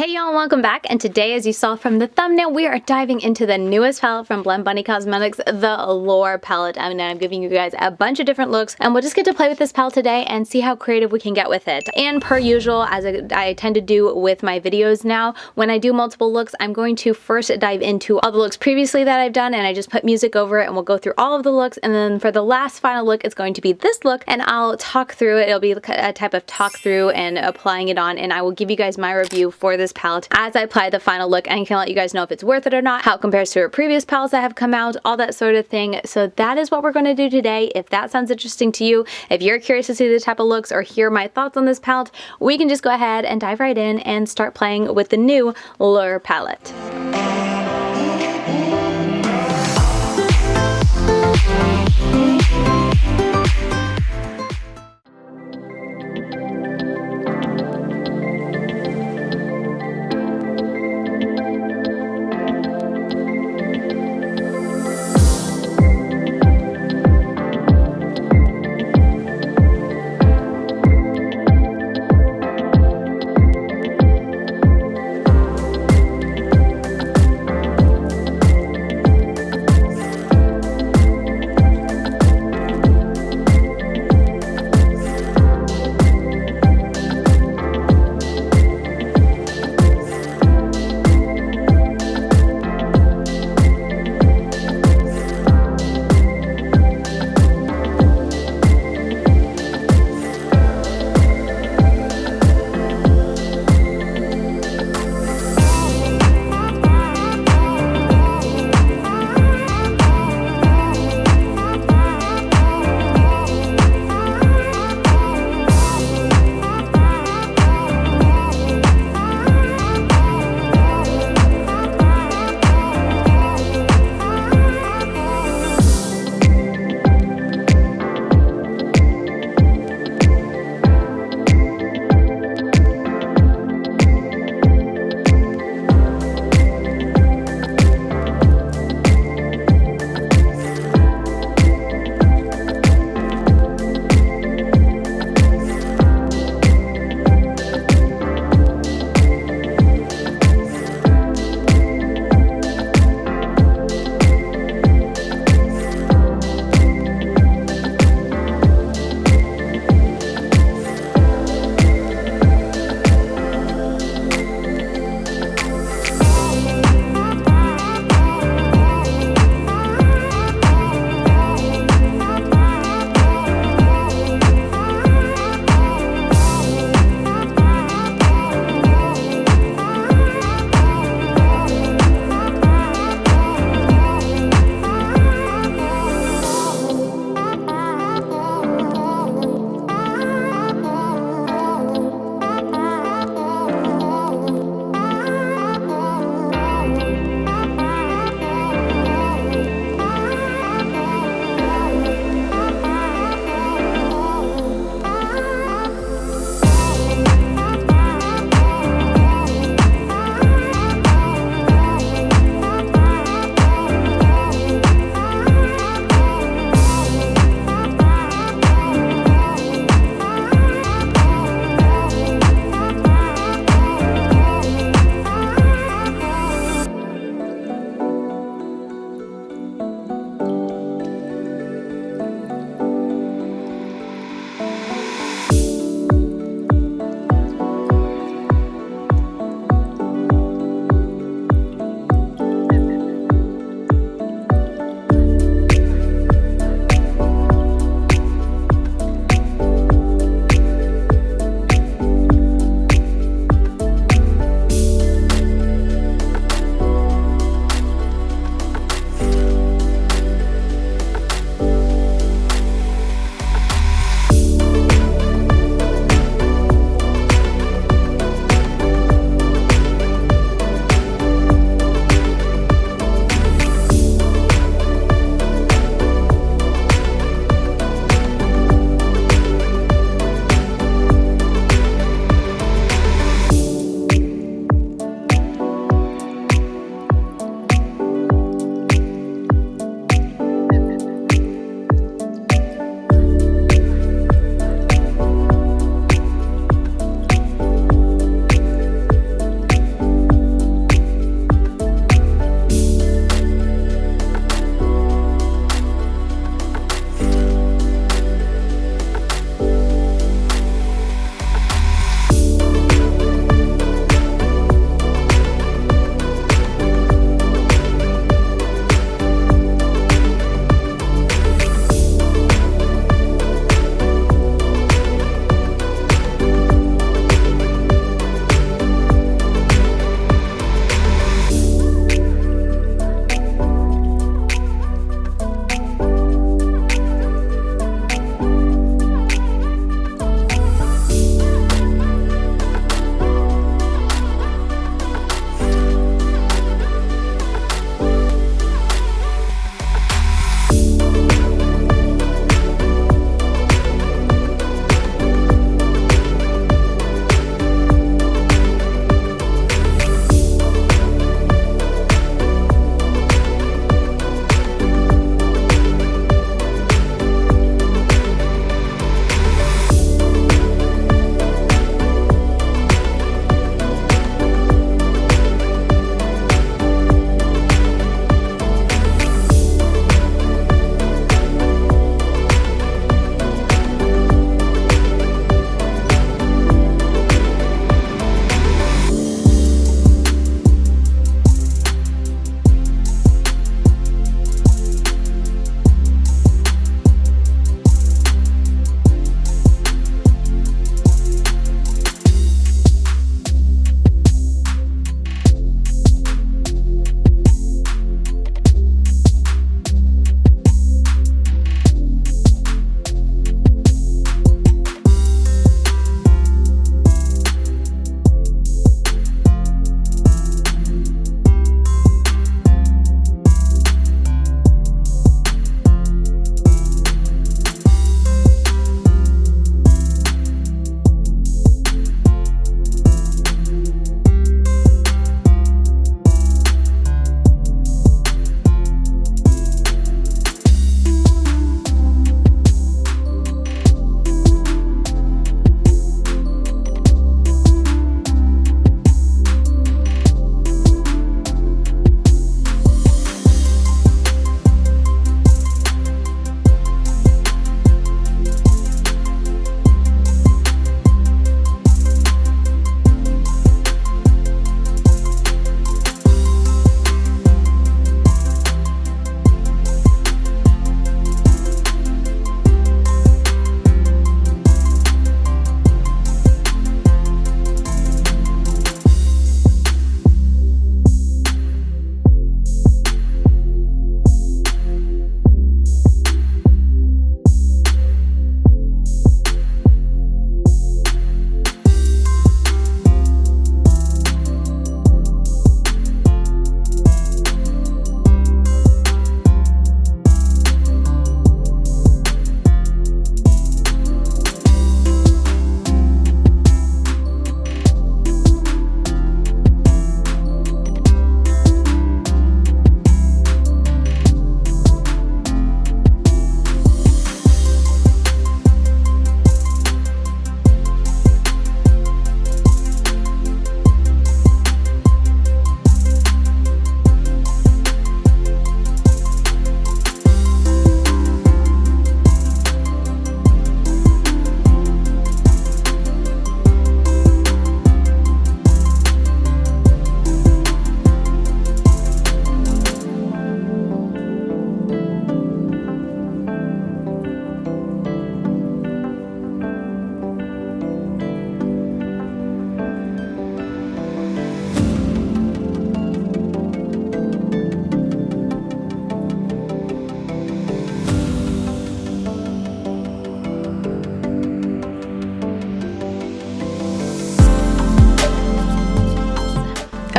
Hey y'all, welcome back, and today, as you saw from the thumbnail, we are diving into the newest palette from Blend Bunny Cosmetics, the Allure palette. And I'm giving you guys a bunch of different looks, and we'll just get to play with this palette today and see how creative we can get with it. And per usual, as I tend to do with my videos now, when I do multiple looks, I'm going to first dive into all the looks previously that I've done, and I just put music over it, and we'll go through all of the looks, and then for the last final look, it's going to be this look, and I'll talk through it. It'll be a type of talk through and applying it on, and I will give you guys my review for this palette as I apply the final look, and I can let you guys know if it's worth it or not, how it compares to her previous palettes that have come out, all that sort of thing. So that is what we're going to do today. If that sounds interesting to you, if you're curious to see the type of looks or hear my thoughts on this palette, we can just go ahead and dive right in and start playing with the new Allure palette.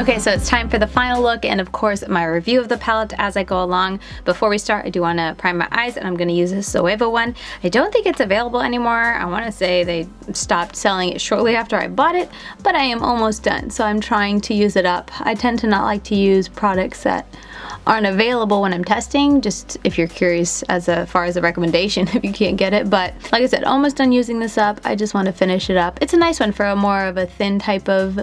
Okay, so it's time for the final look and of course my review of the palette as I go along. Before we start, I do want to prime my eyes and I'm going to use this Zoeva one. I don't think it's available anymore. I want to say they stopped selling it shortly after I bought it, but I am almost done, so I'm trying to use it up. I tend to not like to use products that aren't available when I'm testing, just if you're curious as far as a recommendation if you can't get it. But like I said, almost done using this up. I just want to finish it up. It's a nice one for a more of a thin type of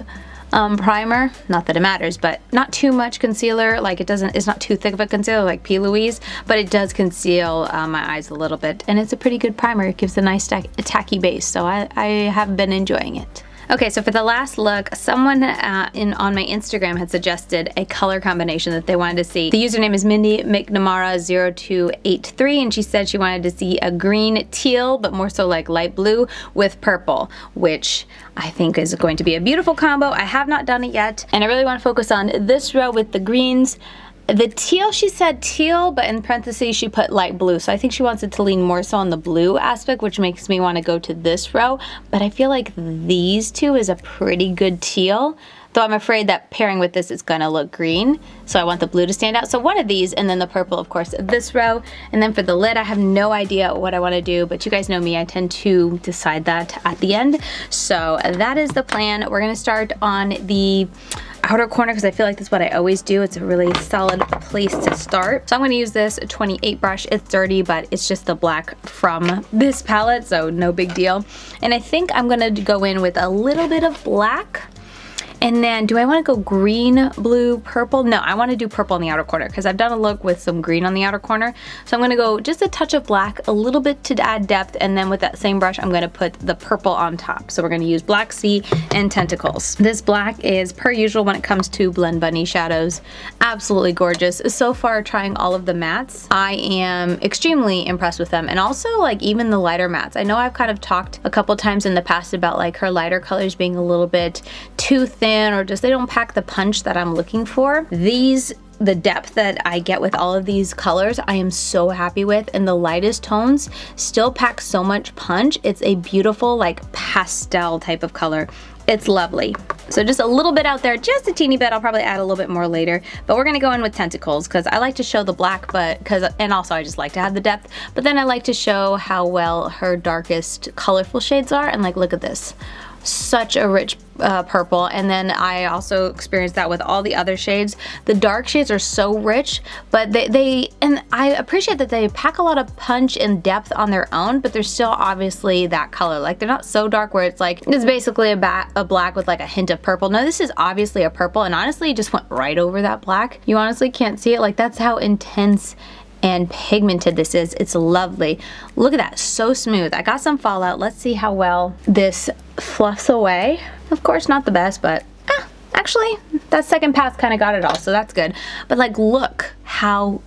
primer. Not that it matters, but not too much concealer. Like it's not too thick of a concealer like P. Louise, but it does conceal my eyes a little bit, and it's a pretty good primer. It gives a nice tacky base, so I have been enjoying it. Okay, so for the last look, someone on my Instagram had suggested a color combination that they wanted to see. The username is Mindy McNamara0283, and she said she wanted to see a green teal, but more so like light blue with purple, which I think is going to be a beautiful combo. I have not done it yet, and I really want to focus on this row with the greens. The teal, she said teal, but in parentheses she put light blue, so I think she wants it to lean more so on the blue aspect, which makes me want to go to this row. But I feel like these two is a pretty good teal, though I'm afraid that pairing with this is gonna look green, so I want the blue to stand out. So one of these, and then the purple, of course, this row. And then for the lid, I have no idea what I want to do, but you guys know me, I tend to decide that at the end. So that is the plan. We're gonna start on the outer corner because I feel like that's what I always do. It's a really solid place to start. So I'm going to use this 28 brush. It's dirty, but it's just the black from this palette, so no big deal. And I think I'm going to go in with a little bit of black. And then, do I want to go green, blue, purple? No, I want to do purple in the outer corner because I've done a look with some green on the outer corner. So I'm going to go just a touch of black, a little bit to add depth, and then with that same brush, I'm going to put the purple on top. So we're going to use Black Sea and Tentacles. This black is, per usual when it comes to Blend Bunny shadows, absolutely gorgeous. So far, trying all of the mattes, I am extremely impressed with them. And also, like, even the lighter mattes. I know I've kind of talked a couple times in the past about, like, her lighter colors being a little bit too thin, or just they don't pack the punch that I'm looking for. These, the depth that I get with all of these colors, I am so happy with, and the lightest tones still pack so much punch. It's a beautiful like pastel type of color. It's lovely. So just a little bit out there, just a teeny bit. I'll probably add a little bit more later, but we're gonna go in with Tentacles because I like to show the black, and also I just like to have the depth, but then I like to show how well her darkest colorful shades are. And like, look at this. Such a rich purple. And then I also experienced that with all the other shades. The dark shades are so rich, but and I appreciate that they pack a lot of punch and depth on their own, but they're still obviously that color. Like, they're not so dark where it's like, it's basically a black with like a hint of purple. No, this is obviously a purple, and honestly, it just went right over that black. You honestly can't see it. Like, that's how intense and pigmented this is. It's lovely. Look at that, so smooth. I got some fallout. Let's see how well this fluffs away. Of course, not the best, but actually, that second pass kind of got it all, so that's good. But like, look how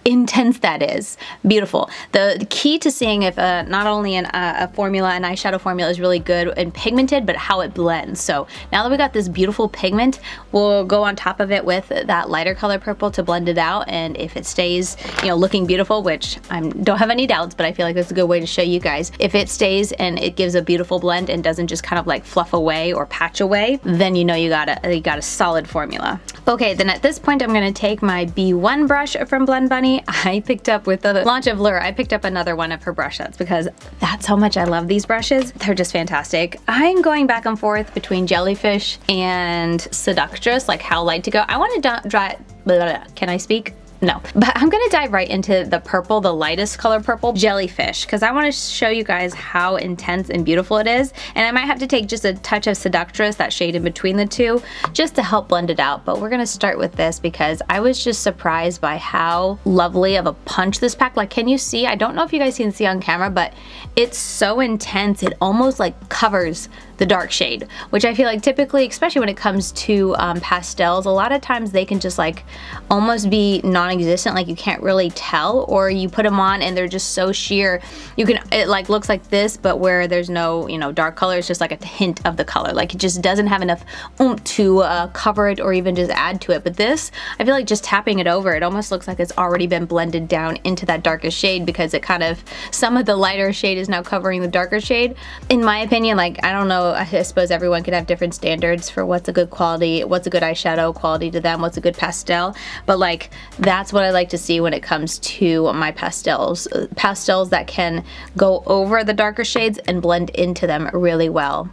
intense that is. Beautiful. The key to seeing if not only an eyeshadow formula is really good and pigmented, but how it blends. So now that we got this beautiful pigment, we'll go on top of it with that lighter color purple to blend it out. And if it stays, you know, looking beautiful, which I don't have any doubts, but I feel like that's a good way to show you guys. If it stays and it gives a beautiful blend and doesn't just kind of like fluff away or patch away, then you know you got a solid formula. Okay, then at this point, I'm going to take my B1 brush from Blend Bunny. I picked up, with the launch of Lure, I picked up another one of her brush sets because that's how much I love these brushes. They're just fantastic. I'm going back and forth between Jellyfish and Seductress, like how light to go. I want to can I speak? No, but I'm gonna dive right into the purple, the lightest color purple, Jellyfish, because I want to show you guys how intense and beautiful it is. And I might have to take just a touch of Seductress, that shade in between the two, just to help blend it out. But we're gonna start with this because I was just surprised by how lovely of a punch this packed. Like, can you see? I don't know if you guys can see on camera, but it's so intense. It almost like covers the dark shade, which I feel like typically, especially when it comes to pastels, a lot of times they can just like almost be non-existent, like you can't really tell, or you put them on and they're just so sheer. It like looks like this, but where there's no, you know, dark color, it's just like a hint of the color. Like, it just doesn't have enough oomph to cover it or even just add to it. But this, I feel like just tapping it over, it almost looks like it's already been blended down into that darkest shade, because it kind of, some of the lighter shade is now covering the darker shade. In my opinion, like, I don't know I suppose everyone could have different standards for what's a good quality, what's a good eyeshadow quality to them, what's a good pastel, but like that's what I like to see when it comes to my pastels. Pastels that can go over the darker shades and blend into them really well.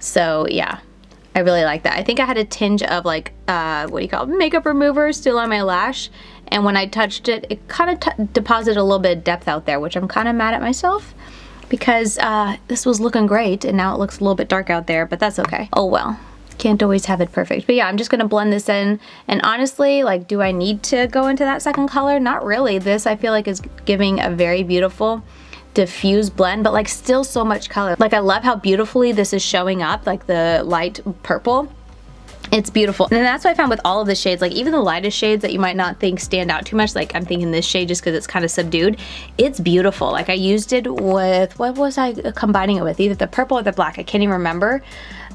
So yeah, I really like that. I think I had a tinge of like, what do you call it, makeup remover still on my lash, and when I touched it, it kind of deposited a little bit of depth out there, which I'm kind of mad at myself because this was looking great and now it looks a little bit dark out there, but that's okay. Oh well, can't always have it perfect. But yeah, I'm just gonna blend this in, and honestly, like, do I need to go into that second color? Not really. This I feel like is giving a very beautiful diffuse blend, but like still so much color. Like I love how beautifully this is showing up, like the light purple. It's beautiful. And that's what I found with all of the shades, like even the lightest shades that you might not think stand out too much, like I'm thinking this shade just because it's kind of subdued, it's beautiful. Like I used it with, what was I combining it with? Either the purple or the black, I can't even remember.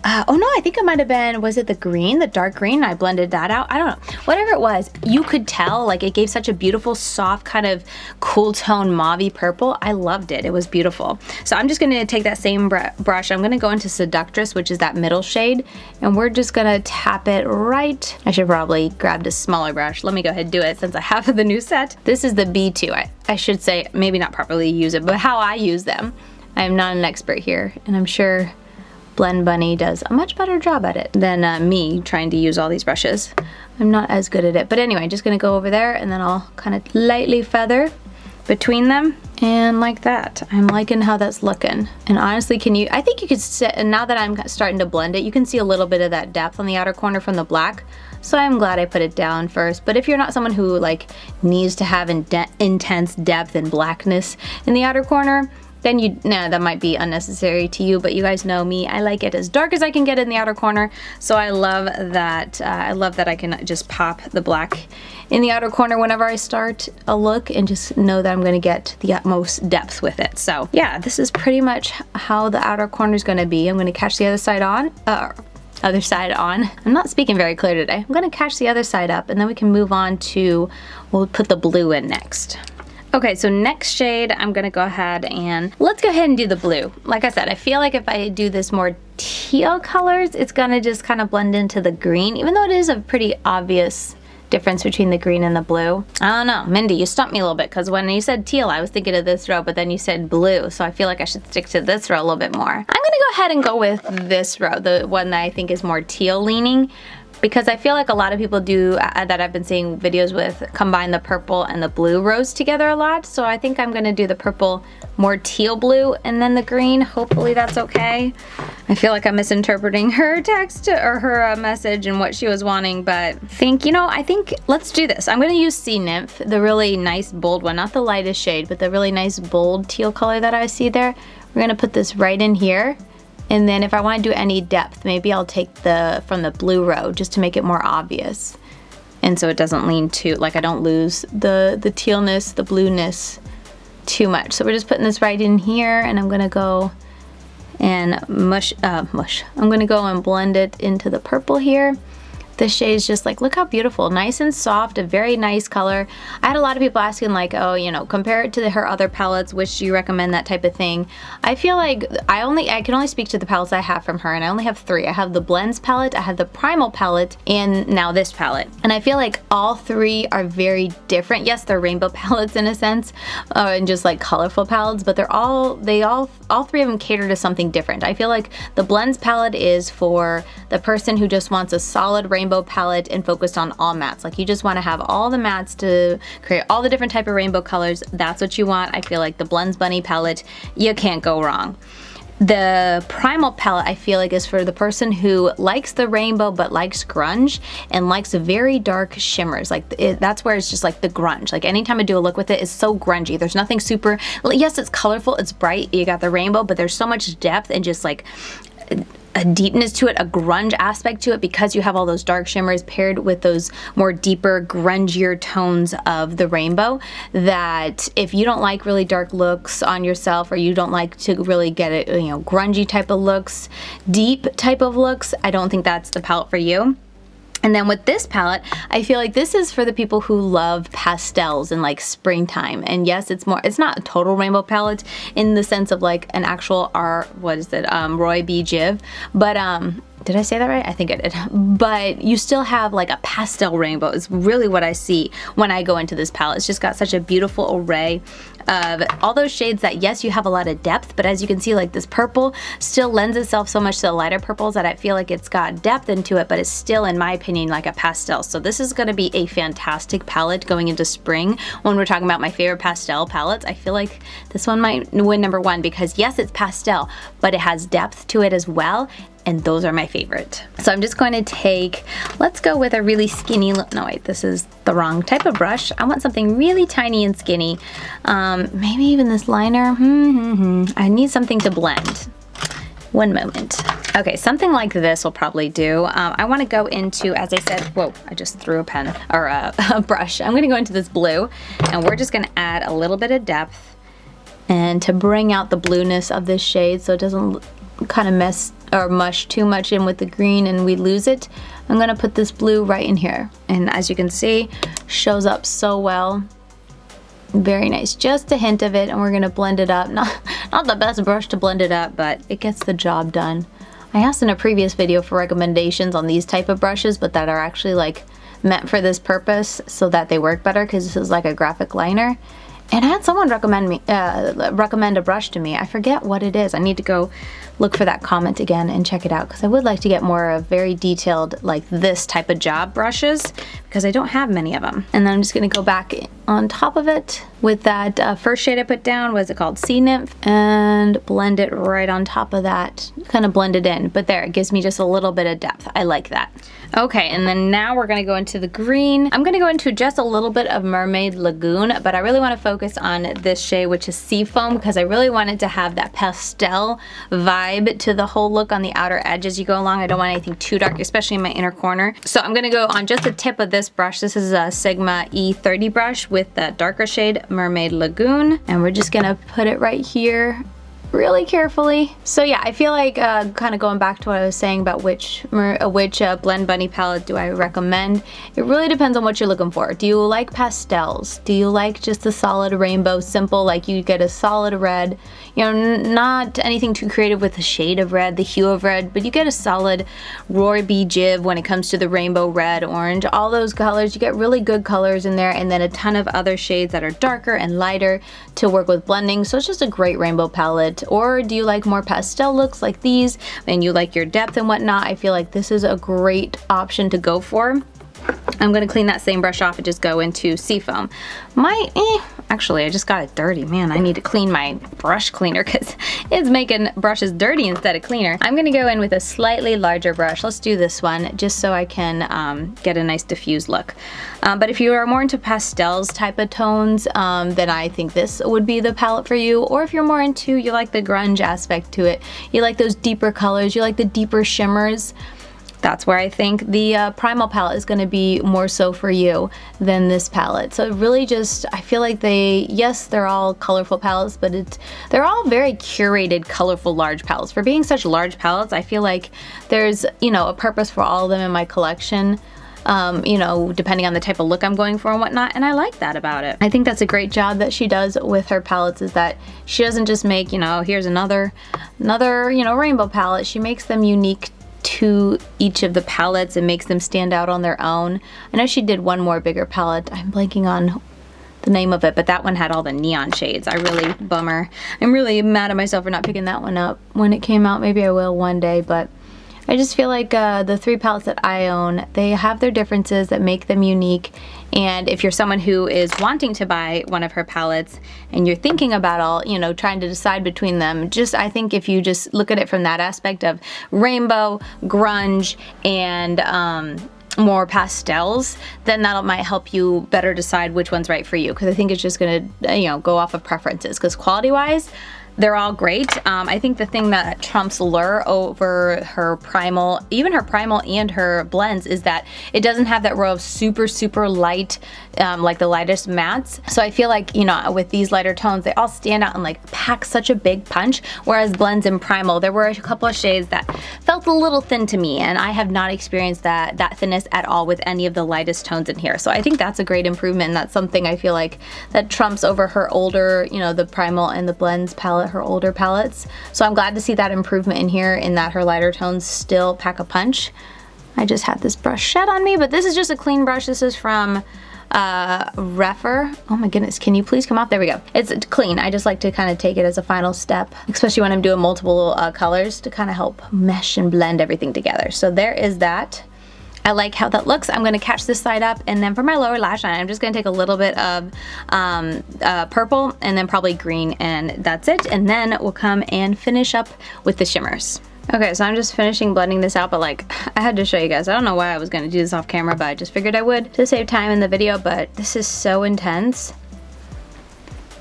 Oh no, I think it might have been, was it the green, the dark green? I blended that out. I don't know. Whatever it was, you could tell, like it gave such a beautiful, soft, kind of cool tone mauve-y purple. I loved it. It was beautiful. So I'm just gonna take that same brush. I'm gonna go into Seductress, which is that middle shade, and we're just gonna tap it right. I should probably grab a smaller brush. Let me go ahead and do it since I have the new set. This is the B2. I should say, maybe not properly use it, but how I use them. I am not an expert here, and I'm sure Blend Bunny does a much better job at it than me trying to use all these brushes. I'm not as good at it. But anyway, just gonna go over there and then I'll kind of lightly feather between them, and like that. I'm liking how that's looking. And honestly, I think you could sit, and now that I'm starting to blend it, you can see a little bit of that depth on the outer corner from the black. So I'm glad I put it down first. But if you're not someone who like needs to have intense depth and blackness in the outer corner, then that might be unnecessary to you, but you guys know me, I like it as dark as I can get in the outer corner, so I love that I can just pop the black in the outer corner whenever I start a look and just know that I'm gonna get the utmost depth with it. So yeah, this is pretty much how the outer corner is gonna be. I'm gonna catch the other side on. I'm not speaking very clear today. I'm gonna catch the other side up, and then we can move on to, we'll put the blue in next. Okay, so next shade, I'm gonna go ahead and, let's go ahead and do the blue. Like I said, I feel like if I do this more teal colors, it's gonna just kind of blend into the green, even though it is a pretty obvious difference between the green and the blue. I don't know, Mindy, you stumped me a little bit, because when you said teal, I was thinking of this row, but then you said blue, so I feel like I should stick to this row a little bit more. I'm gonna go ahead and go with this row, the one that I think is more teal leaning, because I feel like a lot of people do, that I've been seeing videos with, combine the purple and the blue rows together a lot. So I think I'm gonna do the purple more teal blue and then the green. Hopefully that's okay. I feel like I'm misinterpreting her text or her message and what she was wanting, but I think let's do this. I'm gonna use Sea Nymph, the really nice bold one, not the lightest shade, but the really nice bold teal color that I see there. We're gonna put this right in here. And then if I want to do any depth, maybe I'll take from the blue row just to make it more obvious. And so it doesn't lean too, like I don't lose the tealness, the blueness too much. So we're just putting this right in here, and I'm gonna go and I'm gonna go and blend it into the purple here. This shade is just like, look how beautiful, nice and soft, a very nice color. I had a lot of people asking like, oh, compare it to her other palettes, which do you recommend, that type of thing. I feel like I can only speak to the palettes I have from her, and I only have 3. I have the Blends palette, I have the Primal palette, and now this palette. And I feel like all 3 are very different. Yes, they're rainbow palettes in a sense, and just like colorful palettes, but all 3 of them cater to something different. I feel like the Blends palette is for the person who just wants a solid rainbow palette and focused on all mattes. Like you just want to have all the mattes to create all the different type of rainbow colors. That's what you want. I feel like the Blends Bunny palette, you can't go wrong. The Primal palette, I feel like, is for the person who likes the rainbow but likes grunge and likes very dark shimmers. Like that's where it's just like the grunge. Like anytime I do a look with it, it's so grungy. There's nothing super, yes, it's colorful, it's bright, you got the rainbow, but there's so much depth and just like a deepness to it, a grunge aspect to it, because you have all those dark shimmers paired with those more deeper, grungier tones of the rainbow, that if you don't like really dark looks on yourself, or you don't like to really get it, grungy type of looks, deep type of looks, I don't think that's the palette for you. And then with this palette, I feel like this is for the people who love pastels in like springtime. And yes, it's not a total rainbow palette in the sense of like an actual Roy B. Jiv, but did I say that right? I think I did. But you still have like a pastel rainbow is really what I see when I go into this palette. It's just got such a beautiful array of all those shades that, yes, you have a lot of depth, but as you can see, like this purple still lends itself so much to the lighter purples that I feel like it's got depth into it, but it's still, in my opinion, like a pastel. So this is gonna be a fantastic palette going into spring. When we're talking about my favorite pastel palettes, I feel like this one might win #1 because yes, it's pastel, but it has depth to it as well. And those are my favorite. So I'm just going to take, let's go with a really skinny, no wait, this is the wrong type of brush. I want something really tiny and skinny. Maybe even this liner. I need something to blend. One moment. Okay, something like this will probably do. I want to go into, as I said, whoa, I just threw a pen, or a brush. I'm going to go into this blue, and we're just going to add a little bit of depth and to bring out the blueness of this shade so it doesn't kind of mess or mush too much in with the green and we lose it. I'm gonna put this blue right in here, and as you can see, shows up so well. Very nice, just a hint of it, and we're gonna blend it up. Not the best brush to blend it up, but it gets the job done. I asked in a previous video for recommendations on these type of brushes, but that are actually like meant for this purpose so that they work better, because this is like a graphic liner. And I had someone recommend a brush to me. I forget what it is. I need to go look for that comment again and check it out, because I would like to get more of very detailed, like this type of job brushes, because I don't have many of them. And then I'm just gonna go back on top of it with that first shade I put down, was it called Sea Nymph, and blend it right on top of that. Kind of blend it in, but there, it gives me just a little bit of depth. I like that. Okay, and then now we're gonna go into the green. I'm gonna go into just a little bit of Mermaid Lagoon, but I really wanna focus on this shade, which is Seafoam, because I really wanted to have that pastel vibe to the whole look on the outer edge as you go along. I don't want anything too dark, especially in my inner corner. So I'm gonna go on just the tip of this brush. This is a Sigma E30 brush with the darker shade Mermaid Lagoon, and we're just gonna put it right here really carefully. So yeah, I feel like kind of going back to what I was saying about which Blend Bunny palette do I recommend. It really depends on what you're looking for. Do you like pastels? Do you like just a solid rainbow, simple, like you get a solid red, you know, not anything too creative with the shade of red, the hue of red, but you get a solid Roy B. Jiv when it comes to the rainbow, red, orange, all those colors. You get really good colors in there, and then a ton of other shades that are darker and lighter to work with blending. So it's just a great rainbow palette. Or do you like more pastel looks like these and you like your depth and whatnot? I feel like this is a great option to go for. I'm gonna clean that same brush off and just go into Seafoam. Actually, I just got it dirty. Man, I need to clean my brush cleaner because it's making brushes dirty instead of cleaner. I'm gonna go in with a slightly larger brush. Let's do this one just so I can get a nice diffused look. But if you are more into pastels type of tones, then I think this would be the palette for you. Or if you're more into, you like the grunge aspect to it, you like those deeper colors, you like the deeper shimmers, that's where I think the Primal palette is going to be more so for you than this palette. So really just, I feel like yes, they're all colorful palettes, but they're all very curated, colorful, large palettes. For being such large palettes, I feel like there's, you know, a purpose for all of them in my collection. You know, depending on the type of look I'm going for and whatnot, and I like that about it. I think that's a great job that she does with her palettes, is that she doesn't just make, you know, here's another, you know, rainbow palette. She makes them unique to each of the palettes and makes them stand out on their own. I know she did one more bigger palette. I'm blanking on the name of it, but that one had all the neon shades. Bummer. I'm really mad at myself for not picking that one up when it came out. Maybe I will one day, but I just feel like the three palettes that I own, they have their differences that make them unique. And if you're someone who is wanting to buy one of her palettes and you're thinking about all, you know, trying to decide between them, I think if you just look at it from that aspect of rainbow, grunge, and more pastels, then that might help you better decide which one's right for you. Because I think it's just gonna, you know, go off of preferences. Because quality-wise, they're all great. I think the thing that trumps Lure over her primal, even her primal and her blends, is that it doesn't have that row of super, super light, like the lightest mattes. So I feel like, you know, with these lighter tones, they all stand out and like pack such a big punch. Whereas blends in primal, there were a couple of shades that felt a little thin to me, and I have not experienced that thinness at all with any of the lightest tones in here. So I think that's a great improvement, and that's something I feel like that trumps over her older, you know, the primal and the blends palette, her older palettes. So I'm glad to see that improvement in here, in that her lighter tones still pack a punch. I just had this brush shed on me, but this is just a clean brush. This is from Refer. Oh my goodness, can you please come off? There we go. It's clean. I just like to kind of take it as a final step, especially when I'm doing multiple colors, to kind of help mesh and blend everything together. So there is that. I like how that looks. I'm gonna catch this side up, and then for my lower lash line, I'm just gonna take a little bit of purple and then probably green, and that's it. And then we'll come and finish up with the shimmers. Okay, so I'm just finishing blending this out, but like, I had to show you guys. I don't know why I was gonna do this off camera, but I just figured I would to save time in the video, but this is so intense.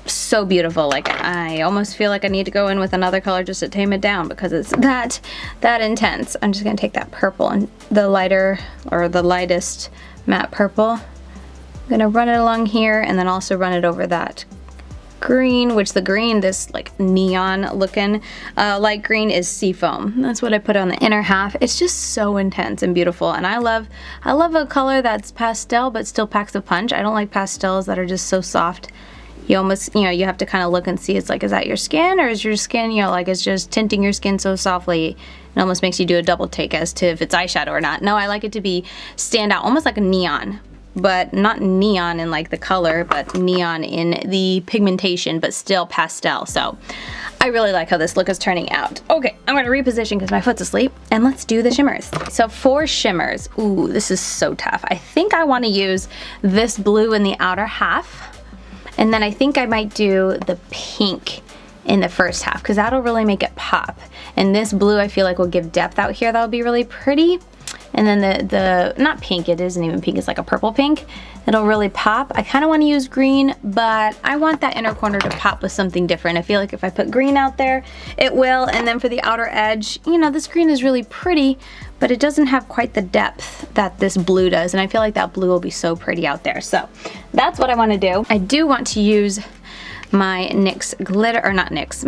So beautiful. Like, I almost feel like I need to go in with another color just to tame it down because it's that intense. I'm just gonna take that purple and the lighter, or the lightest matte purple. I'm gonna run it along here and then also run it over that green, which the green, this like neon looking light green, is Seafoam. That's what I put on the inner half. It's just so intense and beautiful, and I love a color that's pastel but still packs a punch. I don't like pastels that are just so soft. You almost, you know, you have to kind of look and see, it's like, is that your skin, or is your skin, you know, like it's just tinting your skin so softly, it almost makes you do a double take as to if it's eyeshadow or not. No, I like it to be stand out, almost like a neon, but not neon in like the color, but neon in the pigmentation, but still pastel. So I really like how this look is turning out. Okay, I'm gonna reposition because my foot's asleep, and let's do the shimmers. So for shimmers, ooh, this is so tough. I think I want to use this blue in the outer half. And then I think I might do the pink in the first half, because that'll really make it pop. And this blue I feel like will give depth out here. That'll be really pretty. And then the not pink, it isn't even pink, it's like a purple pink. It'll really pop. I kind of want to use green, but I want that inner corner to pop with something different. I feel like if I put green out there, it will. And then for the outer edge, you know, this green is really pretty, but it doesn't have quite the depth that this blue does. And I feel like that blue will be so pretty out there. So that's what I want to do. I do want to use my NYX glitter, or not NYX,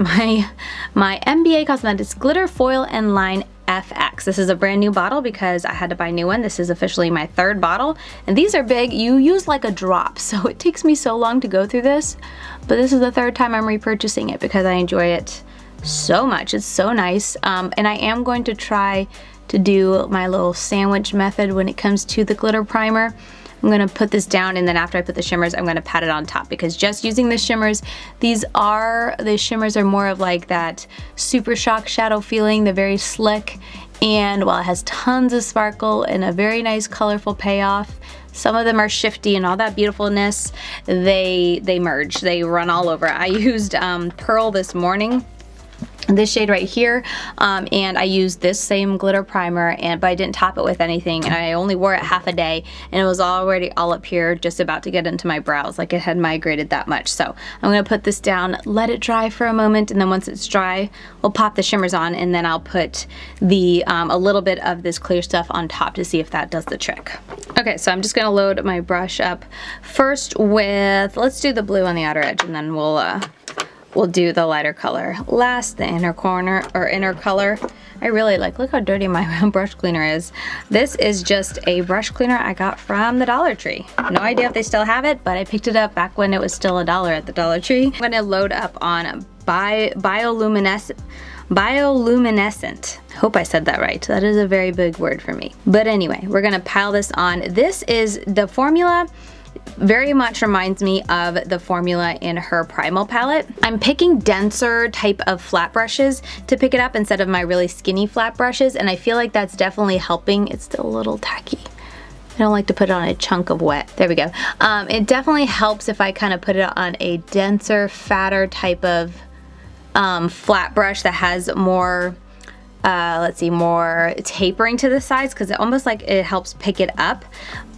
my MBA Cosmetics Glitter Foil and Line FX. This is a brand new bottle because I had to buy a new one. This is officially my third bottle, and these are big. You use like a drop, so it takes me so long to go through this, but this is the third time I'm repurchasing it because I enjoy it so much. It's so nice, and I am going to try to do my little sandwich method when it comes to the glitter primer. I'm gonna put this down, and then after I put the shimmers, I'm gonna pat it on top, because just using the shimmers, the shimmers are more of like that Super Shock shadow feeling. They're very slick, and while it has tons of sparkle and a very nice colorful payoff, some of them are shifty and all that beautifulness, they merge, they run all over. I used Pearl this morning, this shade right here, and I used this same glitter primer, but I didn't top it with anything, and I only wore it half a day, and it was already all up here, just about to get into my brows. Like, it had migrated that much. So I'm gonna put this down, let it dry for a moment, and then once it's dry, we'll pop the shimmers on, and then I'll put the a little bit of this clear stuff on top to see if that does the trick. Okay, so I'm just gonna load my brush up first with, let's do the blue on the outer edge, and then we'll do the lighter color last, the inner corner, or inner color. I really like, look how dirty my brush cleaner is. This is just a brush cleaner I got from the Dollar Tree. No idea if they still have it, but I picked it up back when it was still $1 at the Dollar Tree. I'm gonna load up on bioluminescent. Hope I said that right. That is a very big word for me. But anyway, we're gonna pile this on. This is the formula. Very much reminds me of the formula in her Primal palette. I'm picking denser type of flat brushes to pick it up instead of my really skinny flat brushes, and I feel like that's definitely helping. It's still a little tacky. I don't like to put it on a chunk of wet. There we go. It definitely helps if I kind of put it on a denser, fatter type of flat brush that has more let's see, more tapering to the sides because it almost like it helps pick it up.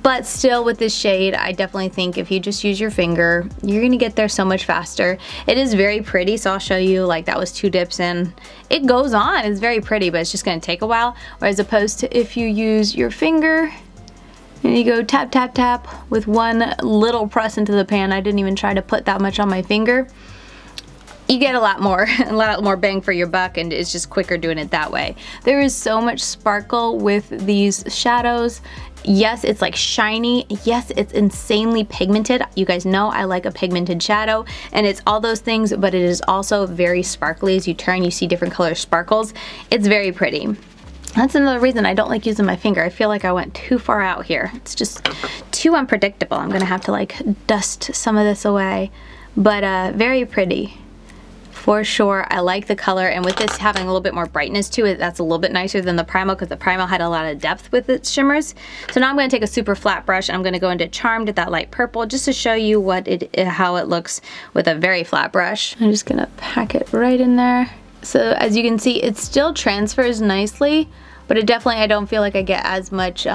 But still with this shade, I definitely think if you just use your finger, you're gonna get there so much faster. It is very pretty, so I'll show you, like that was 2 dips in. It goes on, it's very pretty, but it's just gonna take a while. Whereas opposed to if you use your finger, and you go tap, tap, tap with one little press into the pan. I didn't even try to put that much on my finger. You get a lot more bang for your buck, and it's just quicker doing it that way. There is so much sparkle with these shadows. Yes, it's like shiny. Yes, it's insanely pigmented. You guys know I like a pigmented shadow, and it's all those things, but it is also very sparkly. As you turn, you see different color sparkles. It's very pretty. That's another reason I don't like using my finger. I feel like I went too far out here. It's just too unpredictable. I'm gonna have to like dust some of this away. But very pretty. For sure, I like the color, and with this having a little bit more brightness to it, that's a little bit nicer than the Primal, because the Primal had a lot of depth with its shimmers. So now I'm going to take a super flat brush, and I'm going to go into Charmed with that light purple, just to show you how it looks with a very flat brush. I'm just going to pack it right in there. So as you can see, it still transfers nicely, but it definitely, I don't feel like I get as much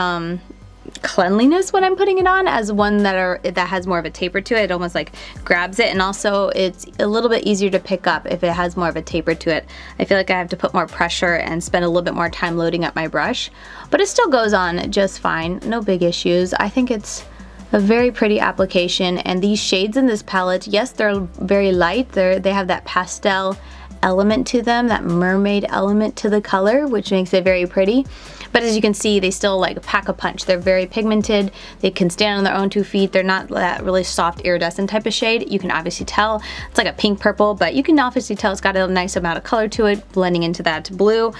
cleanliness when I'm putting it on as one that has more of a taper to it. It almost like grabs it, and also it's a little bit easier to pick up if it has more of a taper to it. I feel like I have to put more pressure and spend a little bit more time loading up my brush, but it still goes on just fine. No big issues. I think it's a very pretty application, and these shades in this palette, yes, they're very light. They have that pastel element to them, that mermaid element to the color, which makes it very pretty. But as you can see, they still like pack a punch. They're very pigmented. They can stand on their own 2 feet. They're not that really soft iridescent type of shade. You can obviously tell it's like a pink purple, but you can obviously tell it's got a nice amount of color to it, blending into that blue.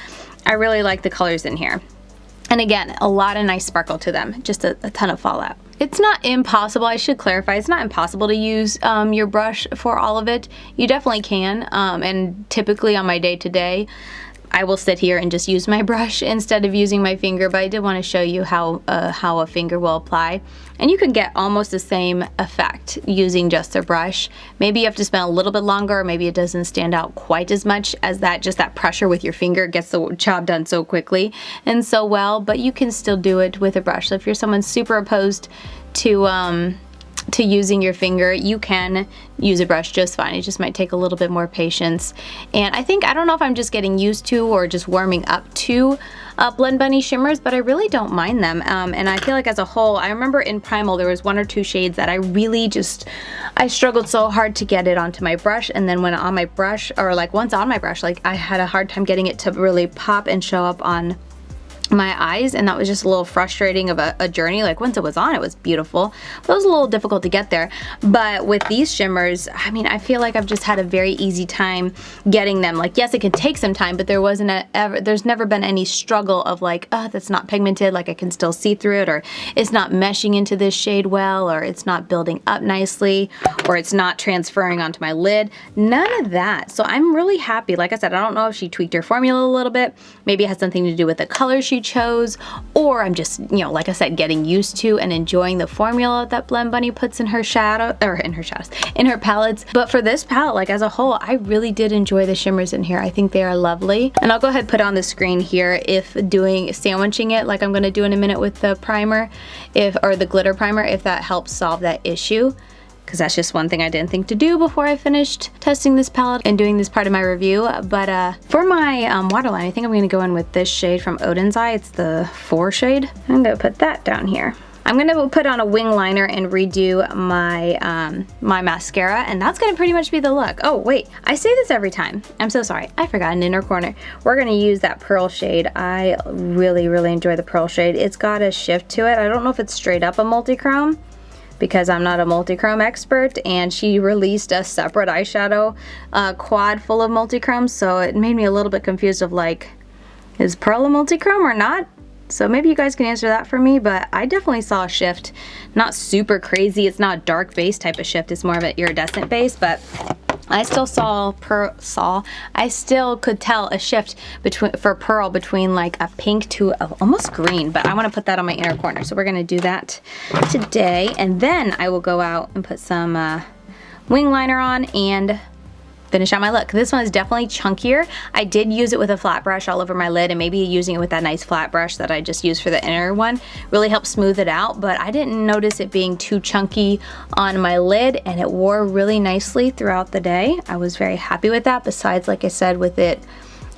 I really like the colors in here. And again, a lot of nice sparkle to them, just a ton of fallout. It's not impossible, I should clarify, it's not impossible to use your brush for all of it. You definitely can, and typically on my day-to-day, I will sit here and just use my brush instead of using my finger, but I did want to show you how a finger will apply. And you can get almost the same effect using just a brush. Maybe you have to spend a little bit longer, or maybe it doesn't stand out quite as much as that, just that pressure with your finger gets the job done so quickly and so well, but you can still do it with a brush. So if you're someone super opposed to using your finger, you can use a brush just fine. It just might take a little bit more patience. And I don't know if I'm just getting used to or just warming up to Blend Bunny shimmers, but I really don't mind them. And I feel like as a whole, I remember in Primal there was 1 or 2 shades that I really I struggled so hard to get it onto my brush, and then when on my brush, or like once on my brush, like I had a hard time getting it to really pop and show up on my eyes, and that was just a little frustrating of a journey. Like once it was on, it was beautiful, but it was a little difficult to get there. But with these shimmers, I mean, I feel like I've just had a very easy time getting them. Like yes, it can take some time, but there's never been any struggle of like, oh, that's not pigmented, like I can still see through it, or it's not meshing into this shade well, or it's not building up nicely, or it's not transferring onto my lid. None of that. So I'm really happy. Like I said, I don't know if she tweaked her formula a little bit. Maybe it has something to do with the color she chose, or I'm just, you know, like I said, getting used to and enjoying the formula that Blend Bunny puts in her in her palettes. But for this palette, like as a whole, I really did enjoy the shimmers in here. I think they are lovely. And I'll go ahead and put on the screen here if sandwiching it like I'm going to do in a minute with the primer, or the glitter primer, if that helps solve that issue. Because that's just one thing I didn't think to do before I finished testing this palette and doing this part of my review. But for my waterline, I think I'm going to go in with this shade from Odin's Eye. It's the 4 shade. I'm going to put that down here. I'm going to put on a wing liner and redo my my mascara, and that's going to pretty much be the look. Oh wait, I say this every time. I'm so sorry. I forgot an inner corner. We're going to use that pearl shade. I really, really enjoy the pearl shade. It's got a shift to it. I don't know if it's straight up a multi-chrome, because I'm not a multi-chrome expert, and she released a separate eyeshadow quad full of multi-chromes, so it made me a little bit confused of like, is pearl a multi-chrome or not? So maybe you guys can answer that for me, but I definitely saw a shift. Not super crazy, it's not a dark base type of shift, it's more of an iridescent base, but I still I still could tell a shift for pearl between like a pink to almost green, but I want to put that on my inner corner. So we're going to do that today, and then I will go out and put some wing liner on and finish out my look. This one is definitely chunkier. I did use it with a flat brush all over my lid, and maybe using it with that nice flat brush that I just used for the inner one really helped smooth it out, but I didn't notice it being too chunky on my lid, and it wore really nicely throughout the day. I was very happy with that. Besides, like I said, with it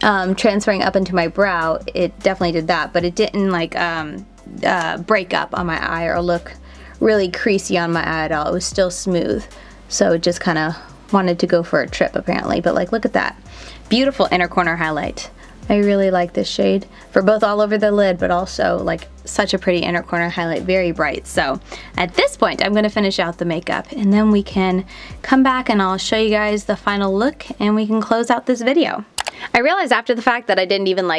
transferring up into my brow, it definitely did that, but it didn't like break up on my eye or look really creasy on my eye at all. It was still smooth, so it just kind of wanted to go for a trip apparently. But like, look at that beautiful inner corner highlight. I really like this shade for both all over the lid, but also like such a pretty inner corner highlight, very bright. So at this point, I'm gonna finish out the makeup, and then we can come back and I'll show you guys the final look, and we can close out this video. I realized after the fact that I didn't even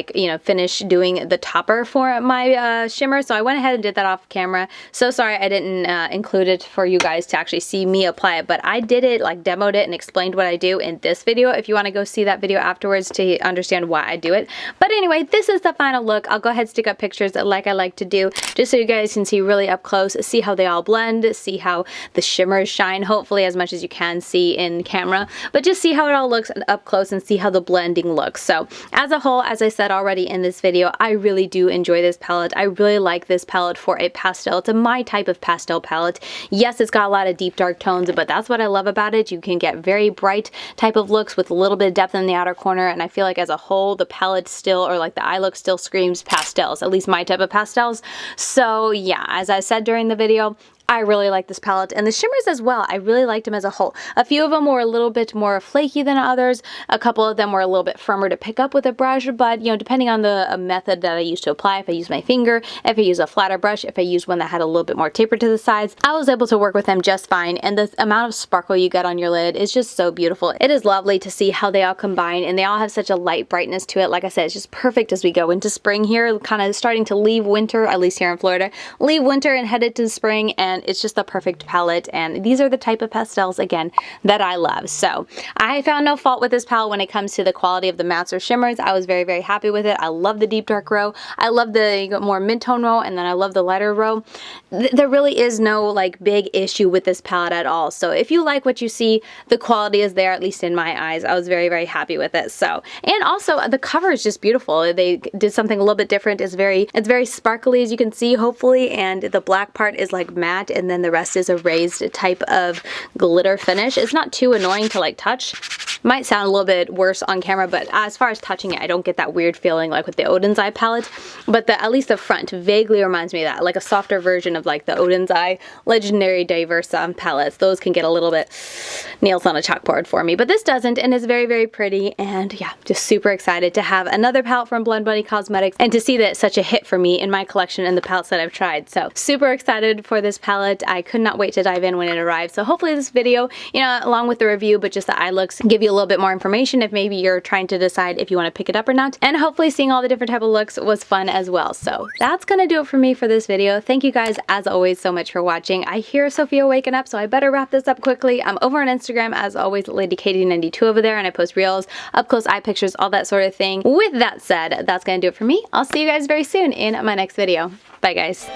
finish doing the topper for my shimmer, so I went ahead and did that off camera. So sorry I didn't include it for you guys to actually see me apply it, but I did it, like demoed it and explained what I do in this video if you want to go see that video afterwards to understand why I do it. But anyway, this is the final look. I'll go ahead and stick up pictures like I like to do, just so you guys can see really up close, see how they all blend, see how the shimmers shine, hopefully as much as you can see in camera, but just see how it all looks up close and see how the blending looks. So as a whole, as I said already in this video, I really do enjoy this palette. I really like this palette for a pastel. It's my type of pastel palette. Yes, it's got a lot of deep dark tones, but that's what I love about it. You can get very bright type of looks with a little bit of depth in the outer corner, and I feel like as a whole, the palette still, or like the eye look still screams pastels, at least my type of pastels. So yeah, as I said during the video, I really like this palette, and the shimmers as well. I really liked them as a whole. A few of them were a little bit more flaky than others. A couple of them were a little bit firmer to pick up with a brush, but depending on the method that I used to apply, if I use my finger, if I use a flatter brush, if I use one that had a little bit more taper to the sides, I was able to work with them just fine, and the amount of sparkle you get on your lid is just so beautiful. It is lovely to see how they all combine, and they all have such a light brightness to it. Like I said, it's just perfect as we go into spring here, kind of starting to leave winter, at least here in Florida, leave winter and head into spring, and it's just the perfect palette, and these are the type of pastels, again, that I love. So I found no fault with this palette when it comes to the quality of the mattes or shimmers. I was very, very happy with it. I love the deep dark row. I love the more mid-tone row, and then I love the lighter row. There really is no like big issue with this palette at all. So if you like what you see, the quality is there, at least in my eyes. I was very, very happy with it. So, and also the cover is just beautiful. They did something a little bit different. It's very sparkly, as you can see, hopefully, and the black part is like matte, and then the rest is a raised type of glitter finish. It's not too annoying to like touch. Might sound a little bit worse on camera, but as far as touching it, I don't get that weird feeling like with the Odin's Eye palette. But at least the front vaguely reminds me of that, like a softer version of like the Odin's Eye Legendary Diverse palettes. Those can get a little bit nails on a chalkboard for me, but this doesn't, and it's very, very pretty. And yeah, just super excited to have another palette from Blend Bunny Cosmetics, and to see that it's such a hit for me in my collection and the palettes that I've tried. So super excited for this palette. I could not wait to dive in when it arrives. So hopefully this video, along with the review, but just the eye looks, give you a little bit more information if maybe you're trying to decide if you want to pick it up or not. And hopefully seeing all the different type of looks was fun as well. So that's gonna do it for me for this video. Thank you guys as always so much for watching. I hear Sophia waking up, so I better wrap this up quickly. I'm over on Instagram as always, LadyKatie92 over there, and I post reels, up close eye pictures, all that sort of thing. With that said, that's gonna do it for me. I'll see you guys very soon in my next video. Bye guys.